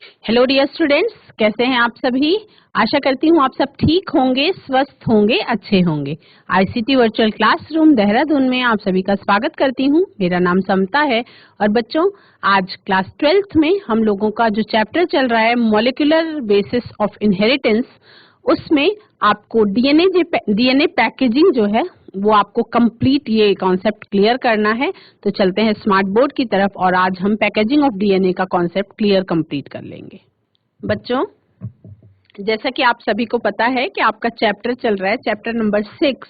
Hello dear students, कैसे हैं आप सभी। आशा करती हूँ आप सब ठीक होंगे, स्वस्थ होंगे, अच्छे होंगे। आईसीटी वर्चुअल क्लासरूम देहरादून में आप सभी का स्वागत करती हूँ। मेरा नाम समता है और बच्चों, आज क्लास 12th में हम लोगों का जो चैप्टर चल रहा है मॉलिक्यूलर बेसिस ऑफ इनहेरिटेंस, उसमें आपको डीएनए पैकेजिंग जो है वो आपको कंप्लीट ये कॉन्सेप्ट क्लियर करना है। तो चलते हैं स्मार्ट बोर्ड की तरफ और आज हम पैकेजिंग ऑफ डीएनए का कॉन्सेप्ट क्लियर कंप्लीट कर लेंगे। बच्चों, जैसा कि आप सभी को पता है कि आपका चैप्टर चल रहा है chapter number 6,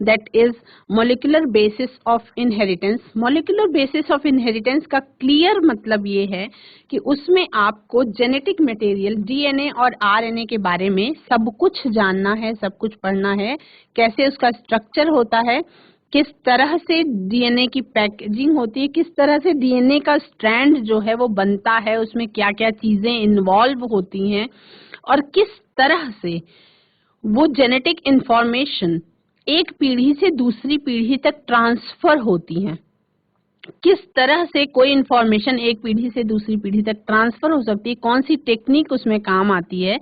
that is molecular basis of inheritance. Molecular basis of inheritance का क्लियर मतलब ये है कि उसमें आपको जेनेटिक मटेरियल डीएनए और आरएनए के बारे में सब कुछ जानना है, सब कुछ पढ़ना है, कैसे उसका स्ट्रक्चर होता है, किस तरह से डीएनए की पैकेजिंग होती है, किस तरह से डीएनए का स्ट्रैंड जो है वो बनता है, उसमें क्या क्या चीजें इन्वॉल्व होती हैं और किस तरह से वो जेनेटिक इंफॉर्मेशन एक पीढ़ी से दूसरी पीढ़ी तक ट्रांसफर होती हैं। किस तरह से कोई इंफॉर्मेशन एक पीढ़ी से दूसरी पीढ़ी तक ट्रांसफर हो सकती है, कौन सी टेक्निक उसमें काम आती है।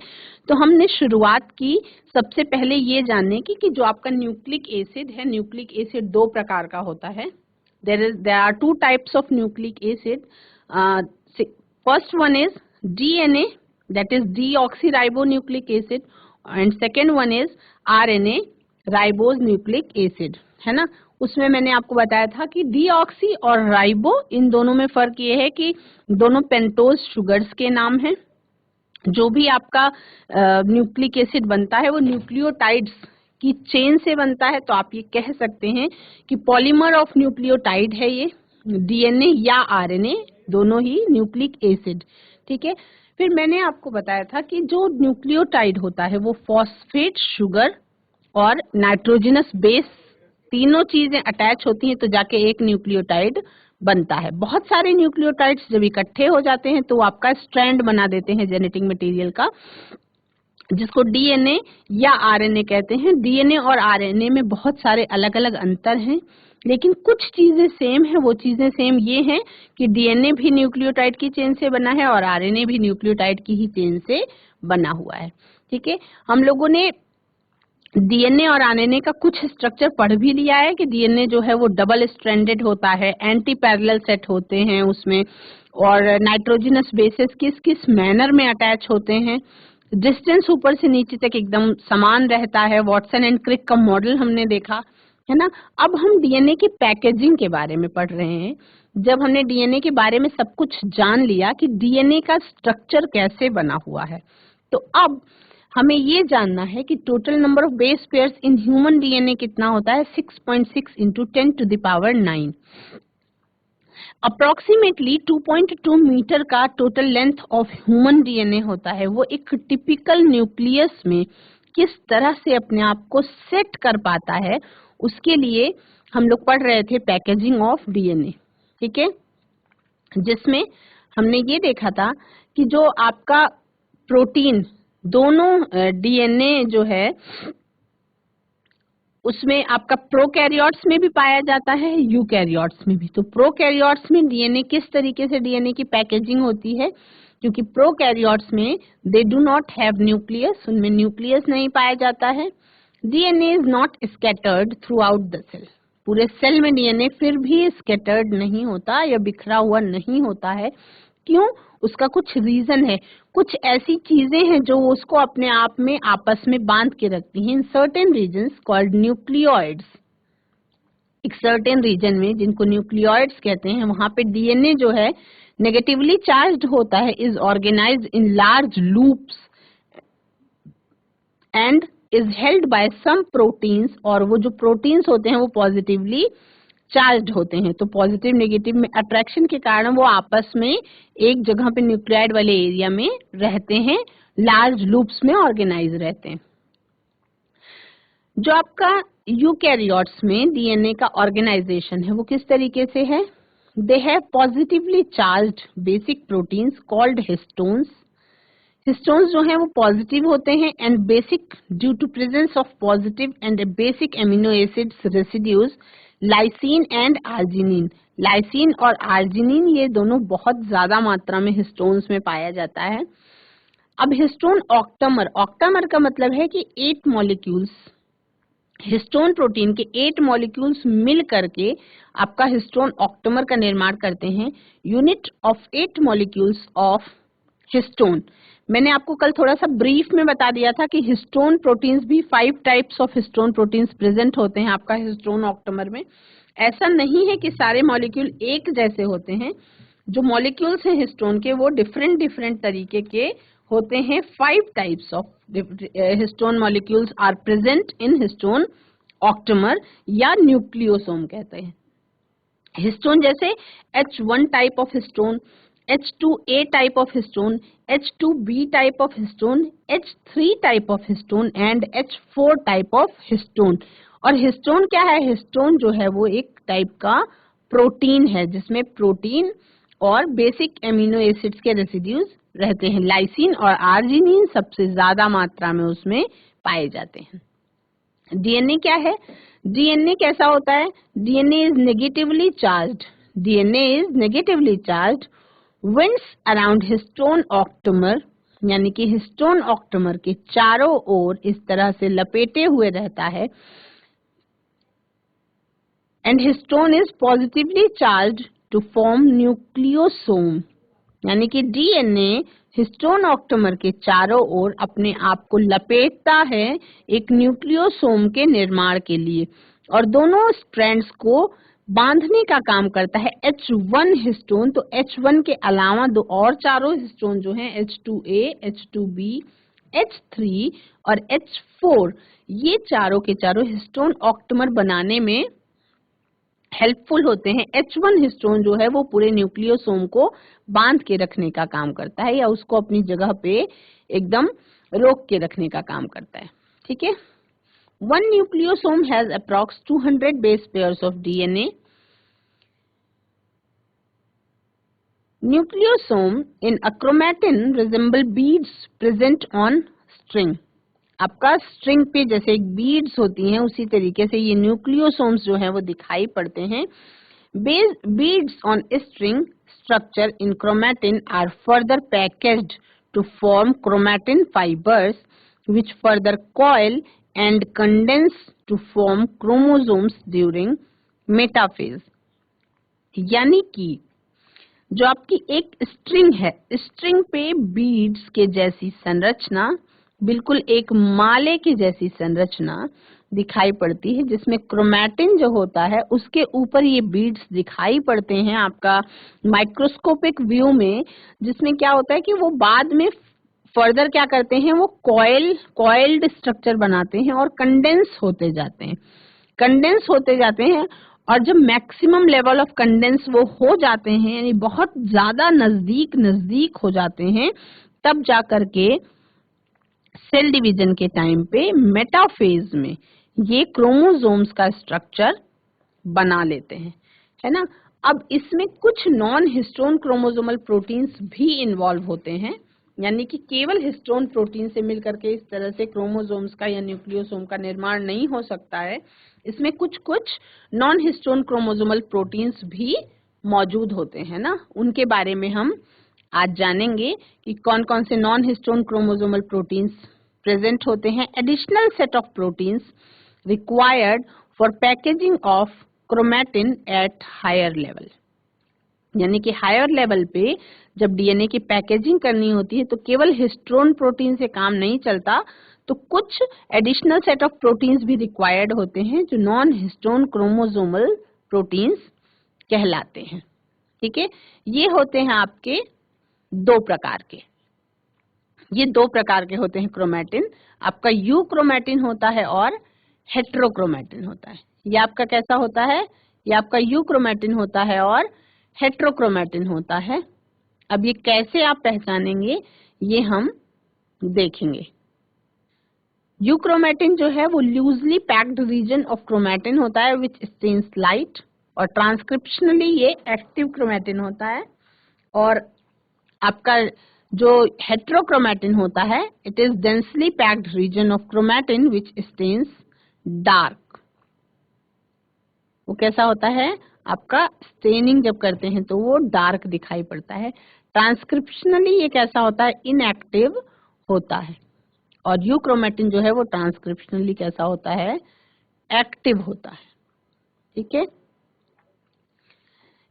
तो हमने शुरुआत की सबसे पहले ये जानने की कि जो आपका न्यूक्लिक एसिड है, न्यूक्लिक एसिड दो प्रकार का होता है। There are two types of nucleic acid. First one is DNA, that is deoxyribonucleic acid, and second one is RNA ribonucleic acid, है ना। उसमें मैंने आपको बताया था कि डीऑक्सी और राइबो, इन दोनों में फर्क ये है कि दोनों पेंटोज शुगर्स के नाम हैं। जो भी आपका न्यूक्लिक एसिड बनता है वो न्यूक्लियोटाइड्स की चेन से बनता है, तो आप ये कह सकते हैं कि पॉलीमर ऑफ न्यूक्लियोटाइड है ये, डीएनए या आरएनए दोनों ही न्यूक्लिक एसिड, ठीक है। फिर मैंने आपको बताया था कि जो न्यूक्लियोटाइड होता है वो फॉस्फेट, शुगर और नाइट्रोजनस बेस, तीनों चीजें अटैच होती हैं तो जाके एक न्यूक्लियोटाइड बनता है। बहुत सारे न्यूक्लियोटाइड्स जब इकट्ठे हो जाते हैं तो आपका स्ट्रैंड बना देते हैं जेनेटिक मटेरियल का, जिसको डीएनए या आरएनए कहते हैं। डीएनए और आरएनए में बहुत सारे अलग अलग अंतर हैं, लेकिन कुछ चीजें सेम है। वो चीजें सेम ये हैं कि डीएनए भी न्यूक्लियोटाइड की चेन से बना है और आरएनए भी न्यूक्लियोटाइड की ही चेन से बना हुआ है, ठीक है। हम लोगों ने डीएनए और आरएनए का कुछ स्ट्रक्चर पढ़ भी लिया है कि डीएनए जो है वो डबल स्ट्रैंडेड होता है, एंटी पैरेलल सेट होते हैं उसमें, और नाइट्रोजनस बेसेस किस किस मैनर में अटैच होते हैं। डिस्टेंस ऊपर से नीचे तक एकदम समान रहता है। वॉटसन एंड क्रिक का मॉडल हमने देखा है ना। अब हम डीएनए की पैकेजिंग के बारे में पढ़ रहे हैं। जब हमने डीएनए के बारे में सब कुछ जान लिया कि डीएनए का स्ट्रक्चर कैसे बना हुआ है, तो अब हमें ये जानना है कि total number of base pairs in human DNA कितना होता है। 6.6 इंटू 10⁹। अप्रोक्सीमेटली 2.2 मीटर का total length of human DNA होता है। वो एक टिपिकल न्यूक्लियस में किस तरह से अपने आप को सेट कर पाता है, उसके लिए हम लोग पढ़ रहे थे पैकेजिंग ऑफ डीएनए, ठीक है। जिसमें हमने ये देखा था कि जो आपका प्रोटीन, दोनों डीएनए जो है उसमें आपका प्रोकैरियोट्स में भी पाया जाता है, यूकैरियोट्स में भी। तो प्रोकैरियोट्स में डीएनए किस तरीके से डीएनए की पैकेजिंग होती है, क्योंकि प्रोकैरियोट्स में they do not have nucleus, उनमें न्यूक्लियस नहीं पाया जाता है। DNA is not scattered throughout the cell. पूरे सेल में डीएनए फिर भी स्कैटर्ड नहीं होता या बिखरा हुआ नहीं होता है। क्यों? उसका कुछ रीजन है, कुछ ऐसी चीजें हैं जो उसको अपने आप में आपस में बांध के रखती हैं। In certain regions called nucleoids, एक सर्टेन रीजन में जिनको न्यूक्लियोइड्स कहते हैं, वहां पे डीएनए जो है नेगेटिवली चार्ज्ड होता है, is organised in large loops and is held by some proteins, और वो जो प्रोटीन्स होते हैं वो पॉजिटिवली चार्ज्ड होते हैं। तो पॉजिटिव नेगेटिव में अट्रैक्शन के कारण वो आपस में एक जगह पे न्यूक्लियाइड वाले एरिया में रहते हैं, लार्ज लूप्स में ऑर्गेनाइज रहते हैं। जो आपका यूकैरियोट्स में डीएनए का ऑर्गेनाइजेशन है वो किस तरीके से है। They have positively charged basic proteins called histones. Histones जो हैं वो पॉजिटिव होते हैं and basic due to presence of positive and basic amino acids residues lysine and arginine. Lysine और आर्जिनिन ये दोनों बहुत ज्यादा मात्रा में हिस्टोन्स में पाया जाता है। अब हिस्टोन ऑक्टामर, ऑक्टामर का मतलब है कि 8 मॉलिक्यूल्स, हिस्टोन प्रोटीन के 8 मॉलिक्यूल्स मिल करके आपका हिस्टोन ऑक्टामर का निर्माण करते हैं। Unit of 8 molecules of histone. मैंने आपको कल थोड़ा सा ब्रीफ में बता दिया था कि हिस्टोन प्रोटीन्स भी 5 types of histone proteins present होते हैं आपका हिस्टोन ऑक्टामर में। ऐसा नहीं है कि सारे मॉलिक्यूल एक जैसे होते हैं, जो मॉलिक्यूल्स हैं हिस्टोन के वो डिफरेंट डिफरेंट तरीके के होते हैं। 5 types of histone molecules are present in histone octamer या न्यूक्लियोसोम कहते हैं। हिस्टोन जैसे H1 type of histone, H2A type of histone, H2B type of histone, H3 type of histone and H4 type of histone. और histone क्या है? Histone जो है वो एक टाइप का प्रोटीन है जिसमें प्रोटीन और बेसिक एमिनो एसिड्स के रेसिड्यूज रहते हैं। लाइसिन और आर्जिनिन सबसे ज्यादा मात्रा में उसमें पाए जाते हैं। डीएनए क्या है? डीएनए कैसा होता है? DNA is negatively charged. DNA is negatively charged winds around histone octamer, यानी कि हिस्टोन ऑक्टामर के चारों ओर इस तरह से लपेटे हुए रहता है। And histone is positively charged to form nucleosome, यानी कि डीएनए हिस्टोन ऑक्टामर के चारों ओर अपने आप को लपेटता है एक न्यूक्लियोसोम के निर्माण के लिए, और दोनों स्ट्रैंड्स को बांधने का काम करता है H1 हिस्टोन। तो H1 के अलावा दो और चारों हिस्टोन जो हैं H2A, H2B, H3 और H4, ये चारों के चारों हिस्टोन ऑक्टामर बनाने में हेल्पफुल होते हैं। H1 हिस्टोन जो है वो पूरे न्यूक्लियोसोम को बांध के रखने का काम करता है या उसको अपनी जगह पे एकदम रोक के रखने का काम करता है। ठीक है। One nucleosome has approx 200 base pairs of DNA. Nucleosome in achromatin resemble beads present on string. आपका स्ट्रिंग पे जैसे बीड्स होती हैं उसी तरीके से ये न्यूक्लियोसोम्स जो हैं वो दिखाई पड़ते हैं। Beads on string structure in chromatin are further packaged to form chromatin fibers which further coil and condense to form chromosomes during metaphase। यानी कि जो आपकी एक स्ट्रिंग है, स्ट्रिंग पे बीड्स के जैसी संरचना, बिल्कुल एक माले की जैसी संरचना दिखाई पड़ती है, जिसमें क्रोमैटिन जो होता है उसके ऊपर ये बीड्स दिखाई पड़ते हैं आपका माइक्रोस्कोपिक व्यू में, जिसमें क्या होता है कि वो बाद में फर्दर क्या करते हैं, वो कॉइल्ड स्ट्रक्चर बनाते हैं और कंडेंस होते जाते हैं। और जब मैक्सिमम लेवल ऑफ कंडेंस वो हो जाते हैं, यानी बहुत ज्यादा नजदीक हो जाते हैं, तब जा करके सेल डिवीजन के टाइम पे मेटाफेज में ये क्रोमोसोम्स का स्ट्रक्चर बना लेते हैं, है ना। अब इसमें कुछ नॉन हिस्टोन क्रोमोसोमल प्रोटीन्स भी इन्वॉल्व होते हैं, यानी कि केवल हिस्टोन प्रोटीन से मिलकर के इस तरह से क्रोमोसोम्स का या न्यूक्लियोसोम का निर्माण नहीं हो सकता है। इसमें कुछ नॉन हिस्टोन क्रोमोसोमल प्रोटीन्स भी मौजूद होते हैं ना, उनके बारे में हम आज जानेंगे कि कौन कौन से non histone chromosomal proteins present होते हैं। Additional set of proteins required for packaging of chromatin at higher level, यानी कि हायर लेवल पे जब डीएनए की पैकेजिंग करनी होती है तो केवल हिस्टोन प्रोटीन से काम नहीं चलता, तो कुछ एडिशनल सेट ऑफ प्रोटीन्स भी रिक्वायर्ड होते हैं जो नॉन हिस्टोन क्रोमोसोमल प्रोटीन्स कहलाते हैं। ठीक है, ये होते हैं आपके दो प्रकार के, ये दो प्रकार के होते हैं क्रोमैटिन। आपका यू क्रोमैटिन होता है और हेट्रोक्रोमैटिन होता है। ये आपका कैसा होता है? ये आपका यू क्रोमैटिन होता है और हेट्रोक्रोमैटिन होता है। अब ये कैसे आप पहचानेंगे ये हम देखेंगे। यूक्रोमैटिन जो है वो loosely packed region of chromatin होता है विच स्टेन्स लाइट, और ट्रांसक्रिप्शनली ये एक्टिव क्रोमैटिन होता है। और आपका जो हेट्रोक्रोमैटिन होता है it is densely packed region of chromatin which stains dark. वो कैसा होता है? आपका स्टेनिंग जब करते हैं तो वो डार्क दिखाई पड़ता है। ट्रांसक्रिप्शनली ये कैसा होता है, इनएक्टिव होता है। और यूक्रोमेटिन जो है वो ट्रांसक्रिप्शनली कैसा होता है, एक्टिव होता है। ठीक है,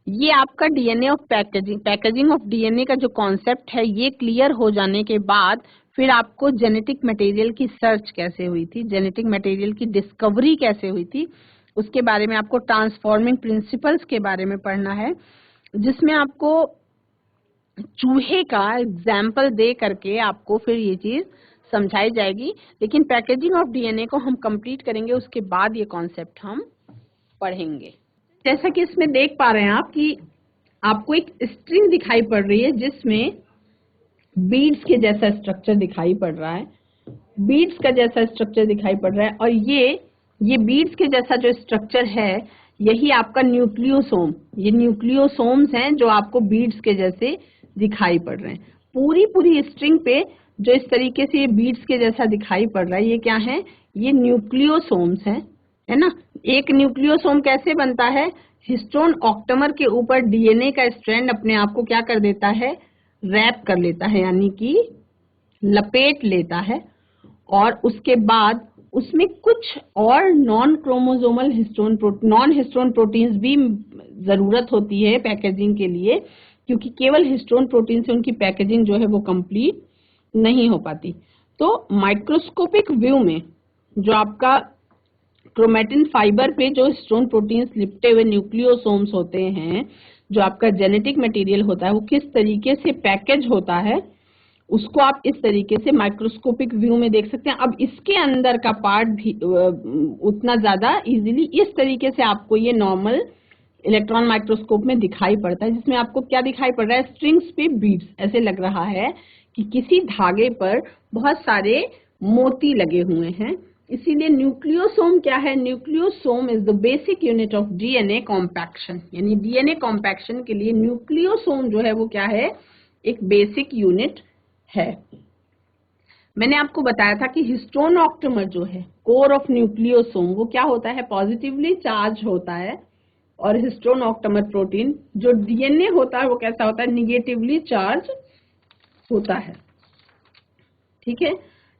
ये आपका DNA of packaging of DNA का जो कॉन्सेप्ट है, ये क्लियर हो जाने के बाद फिर आपको जेनेटिक मटेरियल की सर्च कैसे हुई थी, जेनेटिक मटेरियल की डिस्कवरी कैसे हुई थी, उसके बारे में आपको ट्रांसफॉर्मिंग प्रिंसिपल्स के बारे में पढ़ना है, जिसमें आपको चूहे का एग्जाम्पल दे करके आपको फिर ये चीज समझाई जाएगी। लेकिन पैकेजिंग ऑफ डीएनए को हम कंप्लीट करेंगे, उसके बाद ये कॉन्सेप्ट हम पढ़ेंगे। जैसा कि इसमें देख पा रहे हैं आप कि आपको एक स्ट्रिंग दिखाई पड़ रही है जिसमें बीड्स के जैसा स्ट्रक्चर दिखाई पड़ रहा है, बीड्स का जैसा स्ट्रक्चर दिखाई पड़ रहा है। और ये बीड्स के जैसा जो स्ट्रक्चर है, यही आपका न्यूक्लियोसोम, ये न्यूक्लियोसोम्स हैं जो आपको बीड्स के जैसे दिखाई पड़ रहे हैं। पूरी स्ट्रिंग पे जो इस तरीके से ये बीड्स के जैसा दिखाई पड़ रहा है, ये क्या है, ये न्यूक्लियोसोम्स हैं, है ना। एक न्यूक्लियोसोम कैसे बनता है, हिस्टोन ऑक्टेमर के ऊपर डीएनए का स्ट्रैंड अपने आप को क्या कर देता है, रैप कर लेता है, यानी कि लपेट लेता है। और उसके बाद उसमें कुछ और नॉन हिस्टोन प्रोटीन्स भी जरूरत होती है पैकेजिंग के लिए, क्योंकि केवल हिस्टोन प्रोटीन से उनकी पैकेजिंग जो है वो कंप्लीट नहीं हो पाती। तो माइक्रोस्कोपिक व्यू में जो आपका क्रोमेटिन फाइबर पे जो हिस्टोन प्रोटीन्स लिपटे हुए न्यूक्लियोसोम्स होते हैं, जो आपका जेनेटिक मटेरियल होता है, वो किस तरीके से पैकेज होता है, उसको आप इस तरीके से माइक्रोस्कोपिक व्यू में देख सकते हैं। अब इसके अंदर का पार्ट भी उतना ज्यादा इजीली इस तरीके से आपको ये नॉर्मल इलेक्ट्रॉन माइक्रोस्कोप में दिखाई पड़ता है, जिसमें आपको क्या दिखाई पड़ रहा है, स्ट्रिंग्स पे बीड्स। ऐसे लग रहा है कि किसी धागे पर बहुत सारे मोती लगे हुए हैं। इसीलिए न्यूक्लियोसोम क्या है, nucleosome is the basic unit of DNA compaction. यानी डीएनए कॉम्पैक्शन के लिए न्यूक्लियोसोम जो है वो क्या है, एक बेसिक यूनिट है। मैंने आपको बताया था कि हिस्टोन ऑक्टेमर जो है, कोर ऑफ न्यूक्लियोसोम, वो क्या होता है, पॉजिटिवली चार्ज होता है। और हिस्टोन ऑक्टेमर प्रोटीन जो डीएनए होता है वो कैसा होता है, निगेटिवली चार्ज होता है। ठीक है,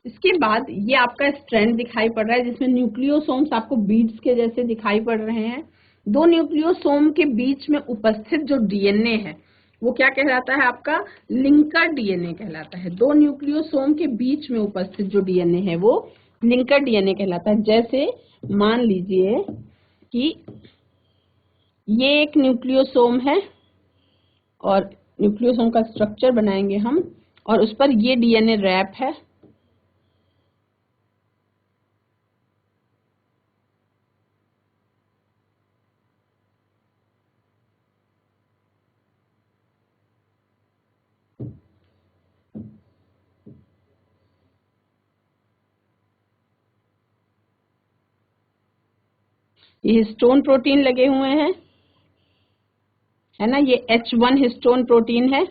इसके बाद ये आपका स्ट्रैंड दिखाई पड़ रहा है जिसमें न्यूक्लियोसोम्स आपको बीड्स के जैसे दिखाई पड़ रहे हैं। दो न्यूक्लियोसोम के बीच में उपस्थित जो डीएनए है वो क्या कहलाता है, आपका लिंकर डीएनए कहलाता है। दो न्यूक्लियोसोम के बीच में उपस्थित जो डीएनए है वो लिंकर डीएनए कहलाता है। जैसे मान लीजिए कि ये एक न्यूक्लियोसोम है और न्यूक्लियोसोम का स्ट्रक्चर बनाएंगे हम, और उस पर ये डीएनए रैप है। ये हिस्टोन प्रोटीन लगे हुए हैं, है ना। ये H1 हिस्टोन प्रोटीन है,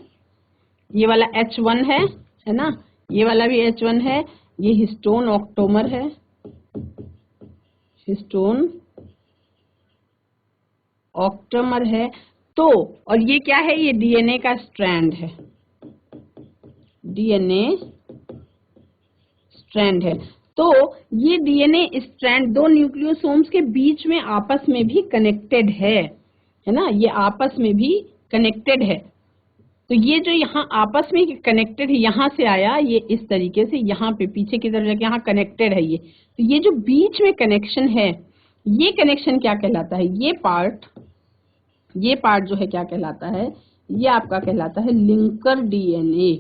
ये वाला H1 है ना, ये वाला भी H1 है। ये हिस्टोन ऑक्टोमर है, हिस्टोन ऑक्टोमर है। तो और ये क्या है, ये डीएनए का स्ट्रैंड है, डीएनए स्ट्रैंड है। तो ये डीएनए स्ट्रैंड दो न्यूक्लियोसोम्स के बीच में आपस में भी कनेक्टेड है ना, ये आपस में भी कनेक्टेड है। तो ये जो यहाँ आपस में कनेक्टेड है, यहाँ से आया ये इस तरीके से, यहाँ पे पीछे की तरफ जाके यहाँ कनेक्टेड है ये। तो ये जो बीच में कनेक्शन है, ये कनेक्शन क्या कहलाता है, ये पार्ट जो है क्या कहलाता है, ये आपका कहलाता है लिंकर डीएनए।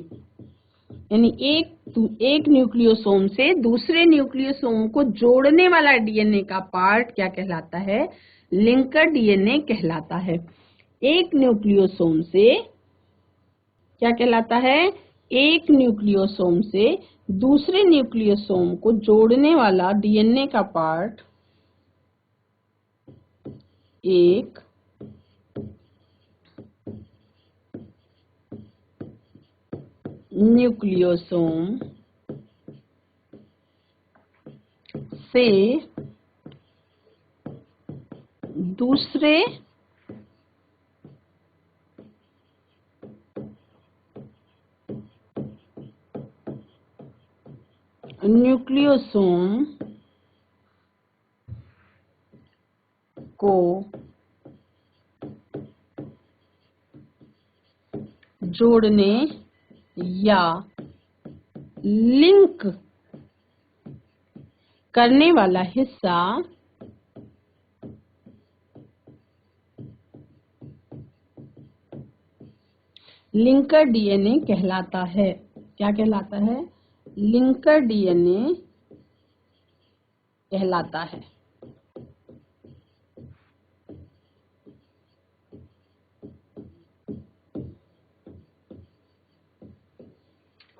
यानी एक न्यूक्लियोसोम से दूसरे न्यूक्लियोसोम को जोड़ने वाला डीएनए का पार्ट क्या कहलाता है, लिंकर डीएनए कहलाता है। एक न्यूक्लियोसोम से क्या कहलाता है, एक न्यूक्लियोसोम से दूसरे न्यूक्लियोसोम को जोड़ने वाला डीएनए का पार्ट एक न्यूक्लियोसोम से दूसरे न्यूक्लियोसोम को जोड़ने या लिंक करने वाला हिस्सा लिंकर डीएनए कहलाता है। क्या कहलाता है? लिंकर डीएनए कहलाता है।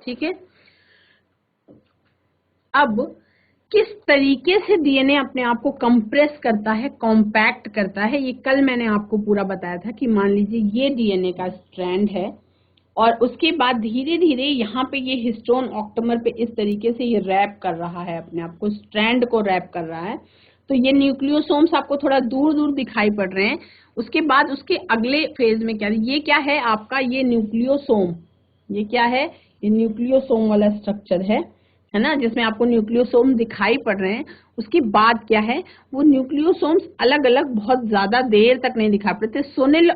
ठीक है। अब किस तरीके से डीएनए अपने आप को कंप्रेस करता है, कॉम्पैक्ट करता है, ये कल मैंने आपको पूरा बताया था कि मान लीजिए ये डीएनए का स्ट्रैंड है और उसके बाद धीरे धीरे यहाँ पे ये हिस्टोन ऑक्टोमर पे इस तरीके से ये रैप कर रहा है, अपने आप को स्ट्रैंड को रैप कर रहा है। तो ये न्यूक्लियोसोम्स आपको थोड़ा दूर दूर दिखाई पड़ रहे हैं। उसके बाद उसके अगले फेज में ये क्या है आपका? ये न्यूक्लियोसोम। ये क्या है? ये न्यूक्लियोसोम वाला स्ट्रक्चर है ना, जिसमें आपको न्यूक्लियोसोम दिखाई पड़ रहे हैं। उसके बाद क्या है? वो न्यूक्लियोसोम्स अलग अलग बहुत ज्यादा देर तक नहीं दिखाई पड़ते,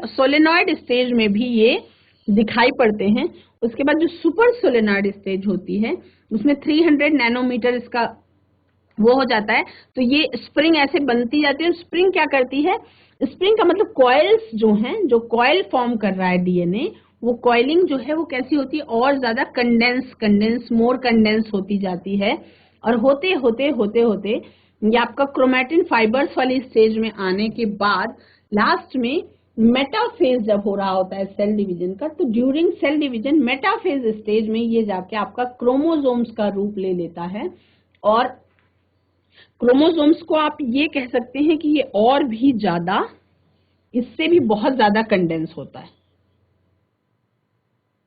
सोलेनॉइड स्टेज में भी ये दिखाई पड़ते हैं। उसके बाद जो सुपर सोलेनॉइड स्टेज होती है उसमें 300 नैनोमीटर इसका वो हो जाता है। तो ये स्प्रिंग ऐसे बनती जाती है। स्प्रिंग क्या करती है? स्प्रिंग का मतलब कॉइल्स जो हैं, जो कॉइल फॉर्म कर रहा है डीएनए, वो कॉइलिंग जो है वो कैसी होती है? और ज्यादा मोर कंडेंस होती जाती है। और होते होते होते होते ये आपका क्रोमैटिन फाइबर्स वाली स्टेज में आने के बाद लास्ट में मेटाफेज जब हो रहा होता है सेल डिवीजन का, तो during cell division metaphase stage में ये जाके आपका क्रोमोसोम्स का रूप ले लेता है। और क्रोमोसोम्स को आप ये कह सकते हैं कि ये और भी ज्यादा, इससे भी बहुत ज्यादा कंडेंस होता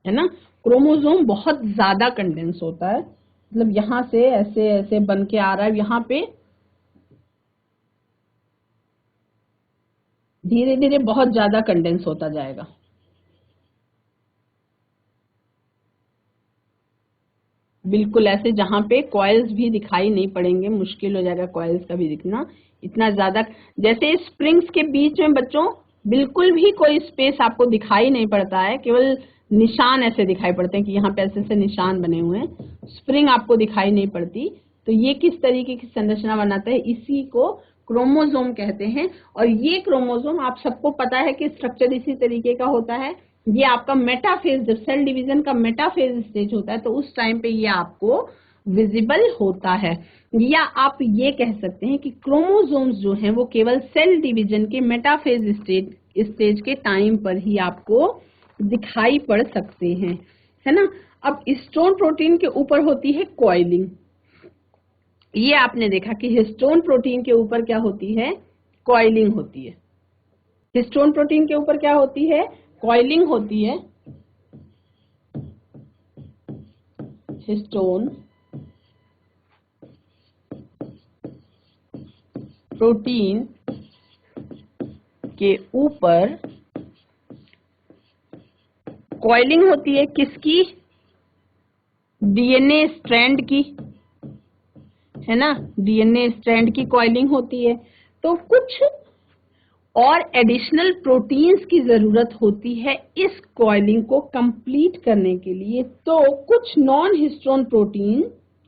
है ना। क्रोमोसोम बहुत ज्यादा कंडेंस होता है, मतलब यहां से ऐसे ऐसे बन के आ रहा है, यहाँ पे धीरे धीरे बहुत ज्यादा कंडेंस होता जाएगा। बिल्कुल ऐसे जहां पे कॉइल्स भी दिखाई नहीं पड़ेंगे, मुश्किल हो जाएगा कॉइल्स का भी दिखना। इतना ज्यादा जैसे स्प्रिंग्स के बीच में बच्चों बिल्कुल भी कोई स्पेस आपको दिखाई नहीं पड़ता है, केवल निशान ऐसे दिखाई पड़ते हैं कि यहाँ पे ऐसे ऐसे निशान बने हुए हैं, स्प्रिंग आपको दिखाई नहीं पड़ती। तो ये किस तरीके की संरचना बनाता है? इसी को क्रोमोसोम कहते हैं। और ये क्रोमोसोम आप सबको पता है कि स्ट्रक्चर इसी तरीके का होता है। ये आपका मेटाफेज, जब सेल डिवीजन का मेटाफेज स्टेज होता है तो उस टाइम पे ये आपको विजिबल होता है। या आप ये कह सकते हैं कि क्रोमोसोम्स जो हैं वो केवल सेल डिवीजन के मेटाफेज स्टेज के टाइम पर ही आपको दिखाई पड़ सकते हैं, है ना। अब हिस्टोन प्रोटीन के ऊपर होती है कॉइलिंग। ये आपने देखा कि हिस्टोन प्रोटीन के ऊपर क्या होती है? कॉइलिंग होती है। हिस्टोन प्रोटीन के ऊपर क्या होती है? कॉइलिंग होती है। हिस्टोन प्रोटीन के ऊपर कॉइलिंग होती है, किसकी? डीएनए स्ट्रैंड की, है ना। डीएनए स्ट्रैंड की कॉइलिंग होती है। तो कुछ और एडिशनल प्रोटीन्स की जरूरत होती है इस कॉइलिंग को कंप्लीट करने के लिए। तो कुछ नॉन हिस्टोन प्रोटीन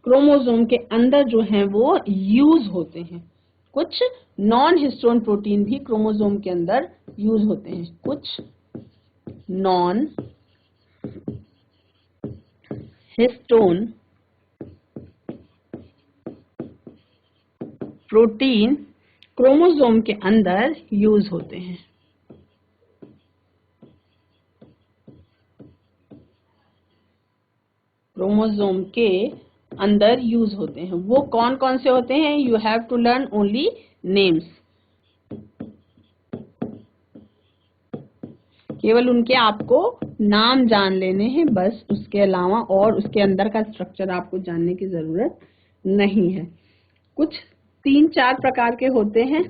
क्रोमोसोम के अंदर जो हैं वो यूज होते हैं। कुछ नॉन हिस्टोन प्रोटीन भी क्रोमोसोम के अंदर यूज होते हैं। कुछ नॉन हिस्टोन प्रोटीन क्रोमोसोम के अंदर यूज होते हैं। क्रोमोसोम के अंदर यूज होते हैं। वो कौन कौन से होते हैं? You have to learn only names. केवल उनके आपको नाम जान लेने हैं बस, उसके अलावा और उसके अंदर का स्ट्रक्चर आपको जानने की जरूरत नहीं है। कुछ 3-4 प्रकार के होते हैं।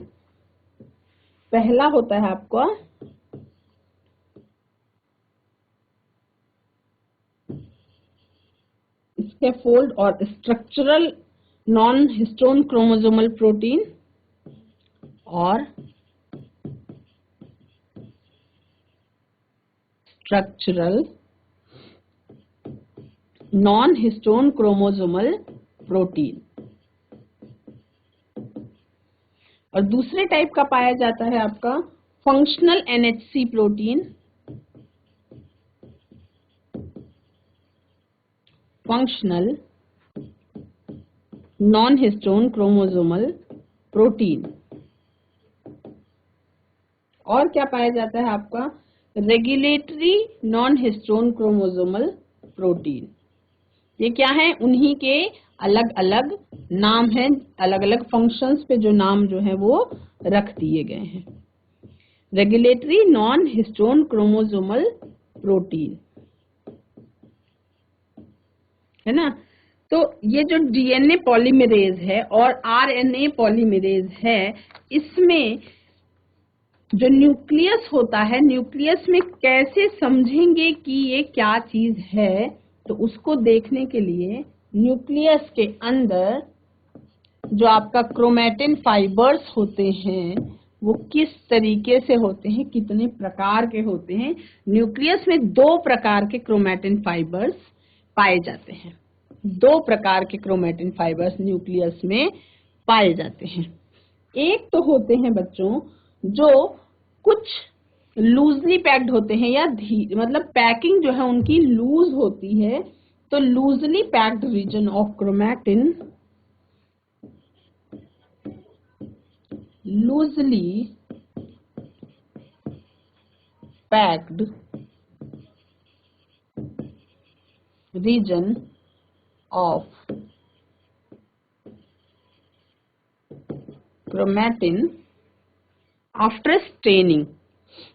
पहला होता है आपका स्कैफोल्ड और structural non histone chromosomal protein और structural non histone chromosomal protein. और दूसरे टाइप का पाया जाता है आपका functional NHC protein, functional non histone chromosomal protein. और क्या पाया जाता है आपका regulatory non histone chromosomal protein. ये क्या है, उन्हीं के अलग अलग नाम हैं, अलग अलग फंक्शंस पे जो नाम जो है वो रख दिए गए हैं। Regulatory non histone chromosomal protein, है ना। तो ये जो डीएनए पॉलीमरेज है और आरएनए पॉलीमरेज है, इसमें जो न्यूक्लियस होता है, न्यूक्लियस में कैसे समझेंगे कि ये क्या चीज है, तो उसको देखने के लिए न्यूक्लियस के अंदर जो आपका क्रोमैटिन फाइबर्स होते हैं वो किस तरीके से होते हैं, कितने प्रकार के होते हैं। न्यूक्लियस में 2 प्रकार के क्रोमैटिन फाइबर्स पाए जाते हैं। 2 प्रकार के क्रोमैटिन फाइबर्स न्यूक्लियस में पाए जाते हैं। एक तो होते हैं बच्चों जो कुछ लूजली पैक्ड होते हैं, या मतलब पैकिंग जो है उनकी लूज होती है। तो loosely packed region of chromatin, loosely packed region of chromatin after staining.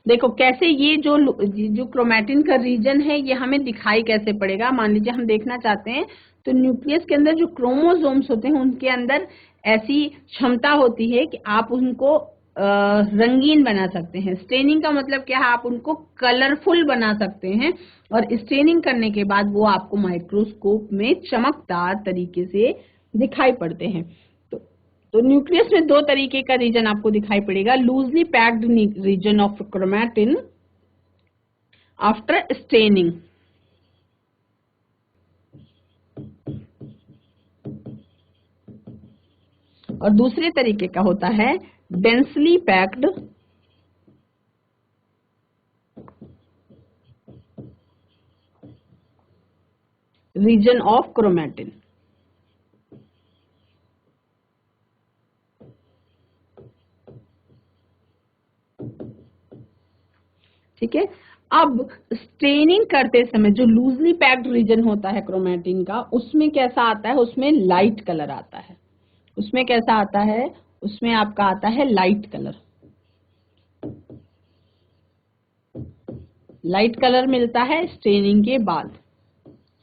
देखो कैसे ये जो क्रोमैटिन का रीजन है ये हमें दिखाई कैसे पड़ेगा। मान लीजिए हम देखना चाहते हैं तो न्यूक्लियस के अंदर जो क्रोमोसोम्स होते हैं उनके अंदर ऐसी क्षमता होती है कि आप उनको रंगीन बना सकते हैं। स्टेनिंग का मतलब क्या है, आप उनको कलरफुल बना सकते हैं और स्टेनिंग करने के बाद वो आपको माइक्रोस्कोप में चमकदार तरीके से दिखाई पड़ते हैं। तो न्यूक्लियस में 2 तरीके का रीजन आपको दिखाई पड़ेगा, loosely packed region of chromatin after staining, और दूसरे तरीके का होता है densely packed region of chromatin. ठीक है। अब स्टेनिंग करते समय जो लूजली पैक्ड रीजन होता है क्रोमैटिन का, उसमें कैसा आता है, उसमें लाइट कलर आता है। उसमें कैसा आता है, उसमें आपका आता है लाइट कलर। लाइट कलर मिलता है स्टेनिंग के बाद,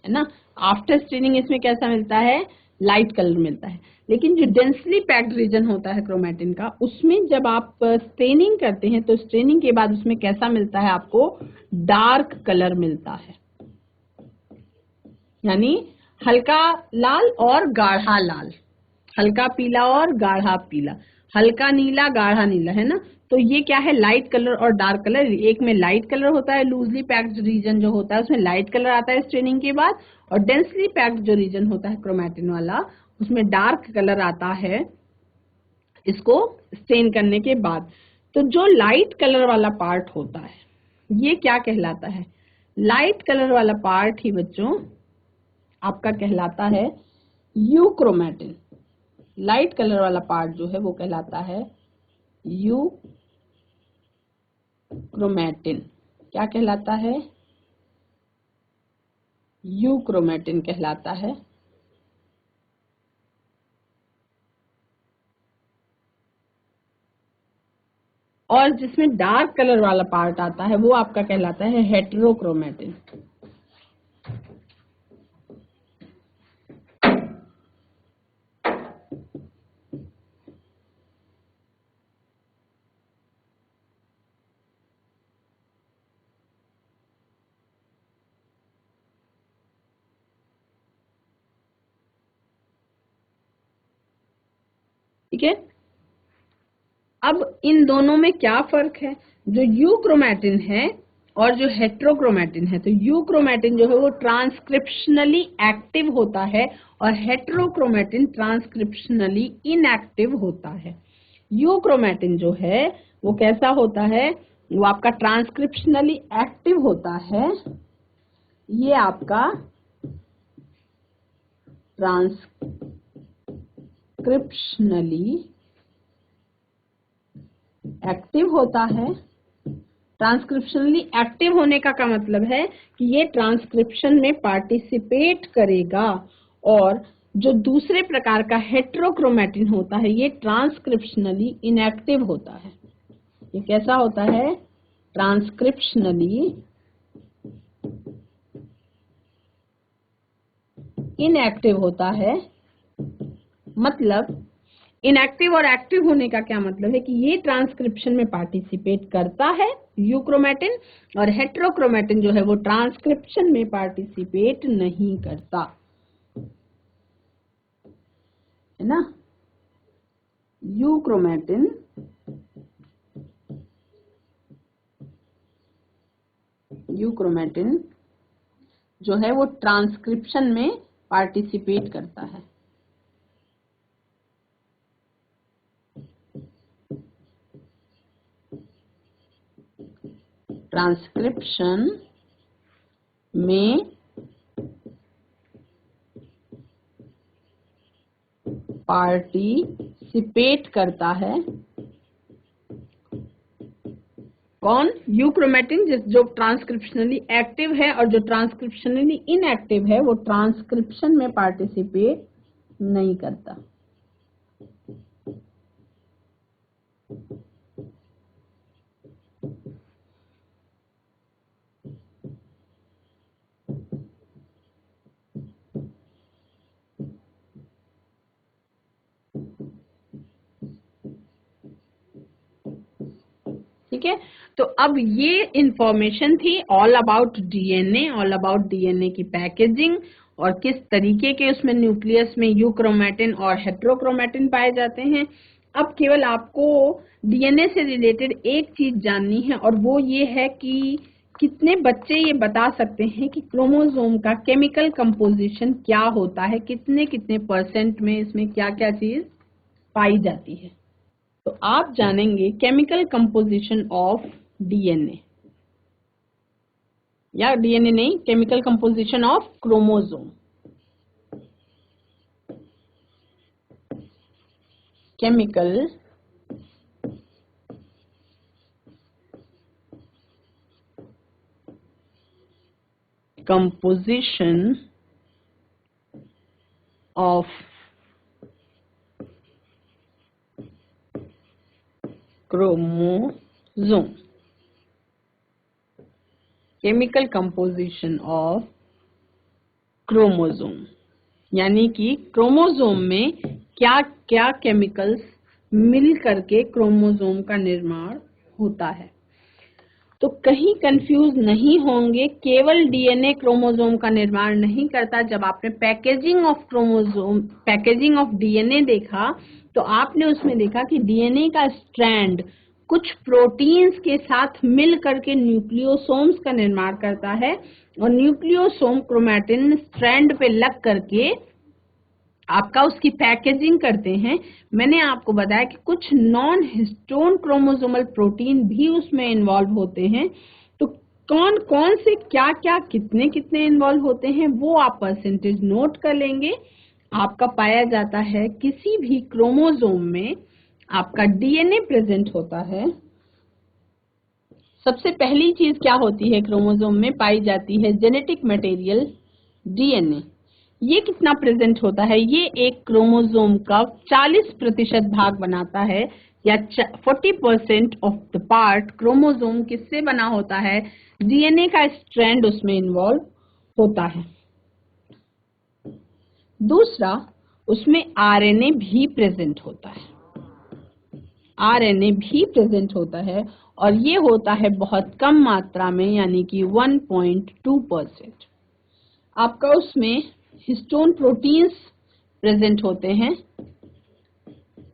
है ना। आफ्टर स्टेनिंग इसमें कैसा मिलता है, लाइट कलर मिलता है। लेकिन जो डेंसली पैक्ड रीजन होता है क्रोमैटिन का, उसमें जब आप स्टेनिंग करते हैं तो स्टेनिंग के बाद उसमें कैसा मिलता है, आपको डार्क कलर मिलता है, यानी हल्का लाल और गाढ़ा लाल, हल्का पीला और गाढ़ा पीला, हल्का नीला गाढ़ा नीला, है ना। तो ये क्या है, लाइट कलर और डार्क कलर। एक में लाइट कलर होता है, लूजली पैक्ड रीजन जो होता है उसमें लाइट कलर आता है स्टेनिंग के बाद, और डेंसली पैक्ड जो रीजन होता है क्रोमैटिन वाला उसमें डार्क कलर आता है इसको स्टेन करने के बाद। तो जो लाइट कलर वाला पार्ट होता है ये क्या कहलाता है, लाइट कलर वाला पार्ट ही बच्चों आपका कहलाता है यूक्रोमैटिन। लाइट कलर वाला पार्ट जो है वो कहलाता है यूक्रोमैटिन। क्या कहलाता है, यूक्रोमैटिन कहलाता है। और जिसमें डार्क कलर वाला पार्ट आता है वो आपका कहलाता है हेटेरोक्रोमैटिन। ठीक है। अब इन दोनों में क्या फर्क है, जो यूक्रोमैटिन है और जो हेट्रोक्रोमैटिन है, तो यूक्रोमैटिन जो है वो ट्रांसक्रिप्शनली एक्टिव होता है और हेट्रोक्रोमैटिन ट्रांसक्रिप्शनली इनएक्टिव होता है। यूक्रोमैटिन जो है वो कैसा होता है, वो आपका ट्रांसक्रिप्शनली एक्टिव होता है, ये आपका ट्रांसक्रिप्शनली एक्टिव होता है। ट्रांसक्रिप्शनली एक्टिव होने का क्या मतलब है कि ये ट्रांसक्रिप्शन में पार्टिसिपेट करेगा, और जो दूसरे प्रकार का हेट्रोक्रोमैटिन होता है ये ट्रांसक्रिप्शनली इनएक्टिव होता है। ये कैसा होता है, ट्रांसक्रिप्शनली इनएक्टिव होता है। मतलब इनएक्टिव और एक्टिव होने का क्या मतलब है कि ये ट्रांसक्रिप्शन में पार्टिसिपेट करता है यूक्रोमैटिन, और हेट्रोक्रोमैटिन जो है वो ट्रांसक्रिप्शन में पार्टिसिपेट नहीं करता, है ना। यूक्रोमैटिन जो है वो ट्रांसक्रिप्शन में पार्टिसिपेट करता है। ट्रांसक्रिप्शन में पार्टिसिपेट करता है कौन, यूक्रोमैटिन, जो ट्रांसक्रिप्शनली एक्टिव है, और जो ट्रांसक्रिप्शनली इनएक्टिव है वो ट्रांसक्रिप्शन में पार्टिसिपेट नहीं करता। ठीक है, तो अब ये इंफॉर्मेशन थी all about DNA, all about DNA की पैकेजिंग और किस तरीके के उसमें न्यूक्लियस में यूक्रोमैटिन और हेट्रोक्रोमैटिन पाए जाते हैं। अब केवल आपको डीएनए से रिलेटेड एक चीज जाननी है, और वो ये है कि कितने बच्चे ये बता सकते हैं कि क्रोमोसोम का केमिकल कंपोजिशन क्या होता है, कितने कितने परसेंट में इसमें क्या क्या चीज पाई जाती है। तो आप जानेंगे केमिकल कंपोजिशन ऑफ डीएनए, या डीएनए नहीं, chemical composition of chromosome. Chemical composition of chromosome, chemical composition of chromosome, यानी कि क्रोमोसोम में क्या क्या केमिकल्स मिल करके क्रोमोसोम का निर्माण होता है। तो कहीं कंफ्यूज नहीं होंगे, केवल डीएनए क्रोमोसोम का निर्माण नहीं करता। जब आपने packaging of chromosome, packaging of DNA देखा, तो आपने उसमें देखा कि डीएनए का स्ट्रैंड कुछ प्रोटीन्स के साथ मिल करके न्यूक्लियोसोम्स का निर्माण करता है, और न्यूक्लियोसोम क्रोमैटिन स्ट्रैंड पे लग करके आपका उसकी पैकेजिंग करते हैं। मैंने आपको बताया कि कुछ नॉन हिस्टोन क्रोमोसोमल प्रोटीन भी उसमें इन्वॉल्व होते हैं। तो कौन कौन से क्या क्या कितने कितने इन्वॉल्व होते हैं वो आप परसेंटेज नोट कर लेंगे। आपका पाया जाता है किसी भी क्रोमोसोम में आपका डीएनए प्रेजेंट होता है। सबसे पहली चीज क्या होती है, क्रोमोसोम में पाई जाती है जेनेटिक मटेरियल डीएनए। ये कितना प्रेजेंट होता है, ये एक क्रोमोसोम का 40% भाग बनाता है, या 40% ऑफ द पार्ट क्रोमोसोम किससे बना होता है, डीएनए का स्ट्रैंड उसमें इन्वॉल्व होता है। दूसरा, उसमें आरएनए भी प्रेजेंट होता है, आरएनए भी प्रेजेंट होता है, और ये होता है बहुत कम मात्रा में, यानी कि 1.2%। आपका उसमें हिस्टोन प्रोटीन्स प्रेजेंट होते हैं,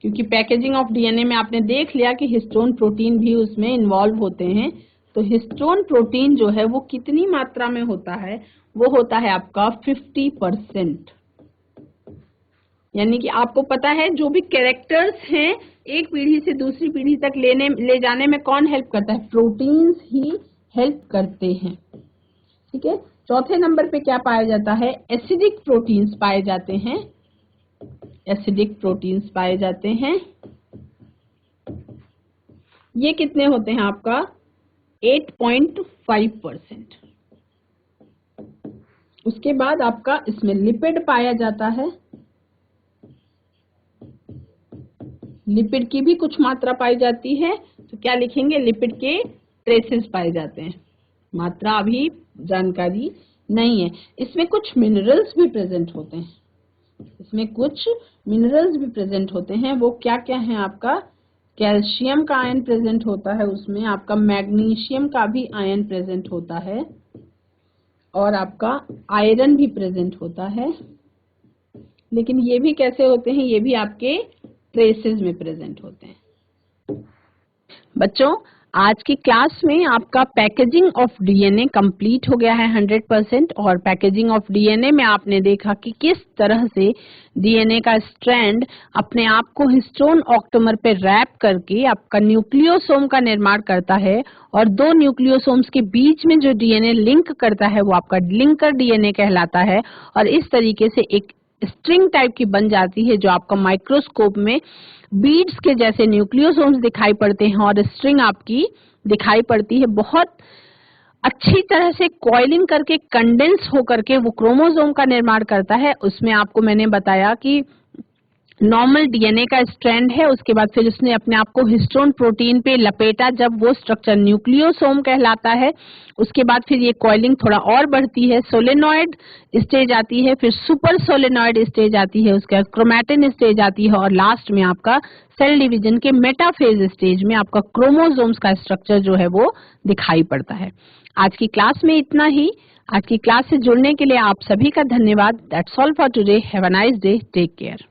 क्योंकि पैकेजिंग ऑफ डीएनए में आपने देख लिया कि हिस्टोन प्रोटीन भी उसमें इन्वॉल्व होते हैं। तो हिस्टोन प्रोटीन जो है वो कितनी मात्रा में होता है, वो होता है आपका 50%। यानी कि आपको पता है जो भी कैरेक्टर्स हैं एक पीढ़ी से दूसरी पीढ़ी तक ले जाने में कौन हेल्प करता है, प्रोटीन्स ही हेल्प करते हैं। ठीक है, चौथे नंबर पे क्या पाया जाता है, एसिडिक प्रोटीन्स पाए जाते हैं। एसिडिक प्रोटीन्स पाए जाते हैं, ये कितने होते हैं आपका 8.5%। उसके बाद आपका इसमें लिपिड पाया जाता है, लिपिड की भी कुछ मात्रा पाई जाती है। तो क्या लिखेंगे, लिपिड के ट्रेसेस पाए जाते हैं, मात्रा अभी जानकारी नहीं है। इसमें कुछ मिनरल्स भी प्रेजेंट होते हैं, इसमें कुछ मिनरल्स भी प्रेजेंट होते हैं। वो क्या क्या है, आपका कैल्शियम का आयन प्रेजेंट होता है, उसमें आपका मैग्नीशियम का भी आयन प्रेजेंट होता है और आपका आयरन भी प्रेजेंट होता है। लेकिन ये भी कैसे होते हैं, ये भी आपके ट्रेसेस में प्रेजेंट होते हैं। बच्चों, आज की क्लास में आपका पैकेजिंग ऑफ डीएनए कंप्लीट हो गया है 100%। और पैकेजिंग ऑफ डीएनए में आपने देखा कि किस तरह से डीएनए का स्ट्रैंड अपने आप को हिस्टोन ऑक्टोमर पे रैप करके आपका न्यूक्लियोसोम का निर्माण करता है और दो न्यूक्लियोसोम्स के बीच में जो डीएनए लिंक करता है वो आपका लिंकर डीएनए कहलाता है। और इस तरीके से एक स्ट्रिंग टाइप की बन जाती है जो आपका माइक्रोस्कोप में बीड्स के जैसे न्यूक्लियोसोम्स दिखाई पड़ते हैं और स्ट्रिंग आपकी दिखाई पड़ती है। बहुत अच्छी तरह से कॉइलिंग करके कंडेंस होकर के वो क्रोमोसोम का निर्माण करता है। उसमें आपको मैंने बताया कि नॉर्मल डीएनए का स्ट्रैंड है, उसके बाद फिर उसने अपने आप को हिस्टोन प्रोटीन पे लपेटा, जब वो स्ट्रक्चर न्यूक्लियोसोम कहलाता है। उसके बाद फिर ये कॉइलिंग थोड़ा और बढ़ती है, सोलेनॉइड स्टेज आती है, फिर सुपर सोलेनॉइड स्टेज आती है, उसके बाद क्रोमैटिन स्टेज आती है और लास्ट में आपका सेल डिवीजन के मेटाफेज स्टेज में आपका क्रोमोसोम्स का स्ट्रक्चर जो है वो दिखाई पड़ता है। आज की क्लास में इतना ही। आज की क्लास से जुड़ने के लिए आप सभी का धन्यवाद। That's all for today. Have a nice day. Take care.